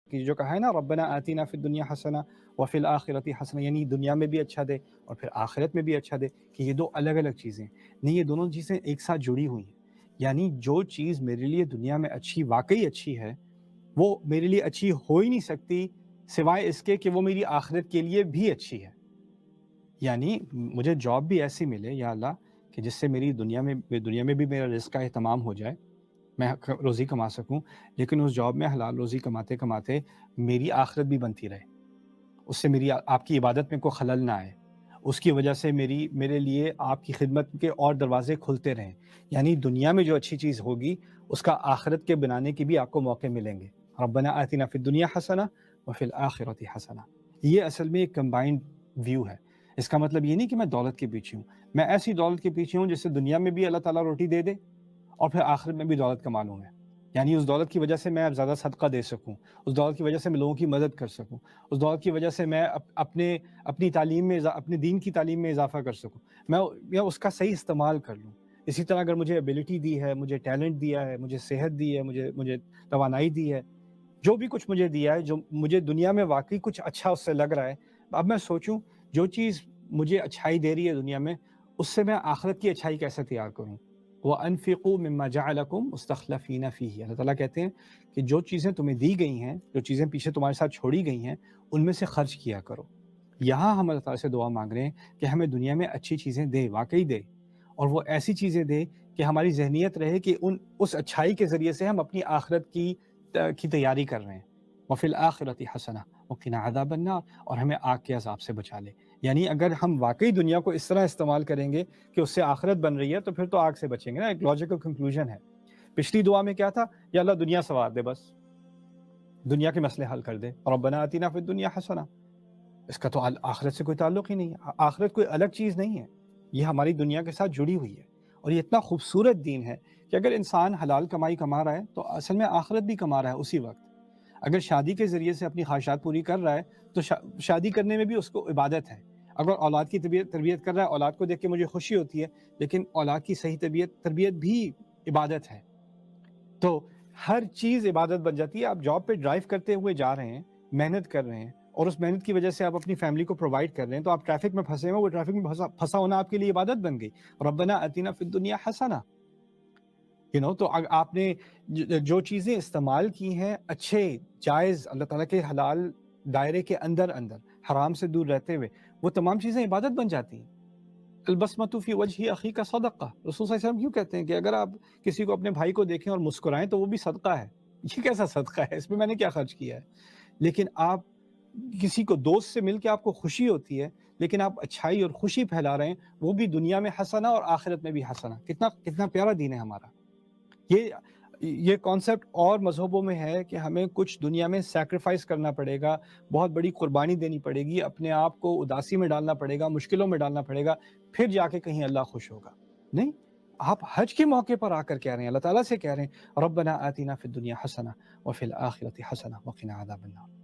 کہ جو کہا ہے نا ربنا آتینا فی الدنیا حسنہ وفی الآخرۃ حسنہ، یعنی دنیا میں بھی اچھا دے اور پھر آخرت میں بھی اچھا دے، کہ یہ دو الگ الگ چیزیں نہیں، یہ دونوں چیزیں ایک ساتھ جڑی ہوئی ہیں۔ یعنی جو چیز میرے لیے دنیا میں اچھی، واقعی اچھی ہے، وہ میرے لیے اچھی ہو ہی نہیں سکتی سوائے اس کے کہ وہ میری آخرت کے لیے بھی اچھی ہے۔ یعنی مجھے جاب بھی ایسی ملے یا اللہ کہ جس سے میری دنیا میں بھی میرا رزق کا اہتمام ہو جائے، میں روزی کما سکوں، لیکن اس جاب میں حلال روزی کماتے کماتے میری آخرت بھی بنتی رہے، اس سے میری آپ کی عبادت میں کوئی خلل نہ آئے، اس کی وجہ سے میرے لیے آپ کی خدمت کے اور دروازے کھلتے رہیں۔ یعنی دنیا میں جو اچھی چیز ہوگی اس کا آخرت کے بنانے کی بھی آپ کو موقع ملیں گے۔ ربنا آتنا فی الدنیا حسنہ وفی الآخرۃ حسنہ، یہ اصل میں ایک کمبائنڈ ویو ہے۔ اس کا مطلب یہ نہیں کہ میں دولت کے پیچھے ہوں، میں ایسی دولت کے پیچھے ہوں جس سے دنیا میں بھی اللہ تعالیٰ روٹی دے دے اور پھر آخرت میں بھی دولت کما لوں میں۔ یعنی اس دولت کی وجہ سے میں زیادہ صدقہ دے سکوں، اس دولت کی وجہ سے میں لوگوں کی مدد کر سکوں، اس دولت کی وجہ سے میں اپنی تعلیم میں اپنے دین کی تعلیم میں اضافہ کر سکوں، میں اس کا صحیح استعمال کر لوں۔ اسی طرح اگر مجھے ایبیلٹی دی ہے، مجھے ٹیلنٹ دیا ہے، مجھے صحت دی ہے، مجھے توانائی دی ہے، جو بھی کچھ مجھے دیا ہے، جو مجھے دنیا میں واقعی کچھ اچھا اس سے لگ رہا ہے، اب میں سوچوں جو چیز مجھے اچھائی دے رہی ہے دنیا میں، اس سے میں آخرت کی اچھائی کیسے تیار کروں۔ وَأَنفِقُوا مِمَّا جَعَلَكُمْ مُسْتَخْلَفِينَ فِيهِ، اللہ تعالیٰ کہتے ہیں کہ جو چیزیں تمہیں دی گئی ہیں، جو چیزیں پیچھے تمہارے ساتھ چھوڑی گئی ہیں، ان میں سے خرچ کیا کرو۔ یہاں ہم اللہ تعالیٰ سے دعا مانگ رہے ہیں کہ ہمیں دنیا میں اچھی چیزیں دے، واقعی دے، اور وہ ایسی چیزیں دے کہ ہماری ذہنیت رہے کہ اس اچھائی کے ذریعے سے ہم اپنی آخرت کی تیاری کر رہے ہیں۔ وَفِي الْآخِرَةِ حَسَنَةٌ وَقِنَا عَذَابَ النَّارِ، اور ہمیں آگ کے عذاب سے بچا لے۔ یعنی اگر ہم واقعی دنیا کو اس طرح استعمال کریں گے کہ اس سے آخرت بن رہی ہے تو پھر تو آگ سے بچیں گے نا، ایک لاجیکل کنکلوژن ہے۔ پچھلی دعا میں کیا تھا؟ یا اللہ دنیا سنوار دے، بس دنیا کے مسئلے حل کر دے، ربنا آتنا فی الدنیا حسنہ۔ اس کا تو آخرت سے کوئی تعلق ہی نہیں ہے، آخرت کوئی الگ چیز نہیں ہے، یہ ہماری دنیا کے ساتھ جڑی ہوئی ہے۔ اور یہ اتنا خوبصورت دین ہے کہ اگر انسان حلال کمائی کما رہا ہے تو اصل میں آخرت بھی کما رہا ہے اسی وقت۔ اگر شادی کے ذریعے سے اپنی خواہشات پوری کر رہا ہے تو شادی کرنے میں بھی اس کو عبادت ہے۔ اگر اولاد کی تربیت کر رہا ہے، اولاد کو دیکھ کے مجھے خوشی ہوتی ہے، لیکن اولاد کی صحیح تربیت بھی عبادت ہے۔ تو ہر چیز عبادت بن جاتی ہے۔ آپ جاب پہ ڈرائیو کرتے ہوئے جا رہے ہیں، محنت کر رہے ہیں، اور اس محنت کی وجہ سے آپ اپنی فیملی کو پرووائڈ کر رہے ہیں، تو آپ ٹریفک میں پھنسے ہوئے، وہ ٹریفک میں پھنسا ہونا آپ کے لیے عبادت بن گئی۔ ربنا آتنا فی الدنیا حسنہ، تو آپ نے جو چیزیں استعمال کی ہیں اچھے جائز اللہ تعالیٰ کے حلال دائرے کے اندر حرام سے دور رہتے ہوئے، وہ تمام چیزیں عبادت بن جاتی ہیں۔ البسمۃ فی وجہ اخیک صدقہ، رسول صلی اللہ علیہ وسلم کیوں کہتے ہیں کہ اگر آپ کسی کو اپنے بھائی کو دیکھیں اور مسکرائیں تو وہ بھی صدقہ ہے۔ یہ کیسا صدقہ ہے؟ اس میں نے کیا خرچ کیا ہے؟ لیکن آپ کسی کو دوست سے مل کے آپ کو خوشی ہوتی ہے، لیکن آپ اچھائی اور خوشی پھیلا رہے ہیں، وہ بھی دنیا میں حسنہ اور آخرت میں بھی حسنہ۔ کتنا پیارا دین ہے ہمارا۔ یہ کانسیپٹ اور مذہبوں میں ہے کہ ہمیں کچھ دنیا میں سیکریفائس کرنا پڑے گا، بہت بڑی قربانی دینی پڑے گی، اپنے آپ کو اداسی میں ڈالنا پڑے گا، مشکلوں میں ڈالنا پڑے گا، پھر جا کے کہیں اللہ خوش ہوگا۔ نہیں، آپ حج کے موقع پر آ کر کہہ رہے ہیں، اللہ تعالیٰ سے کہہ رہے ہیں ربنا آتنا فی الدنیا حسنہ وفی الآخرۃ حسنہ وقنا عذاب النار۔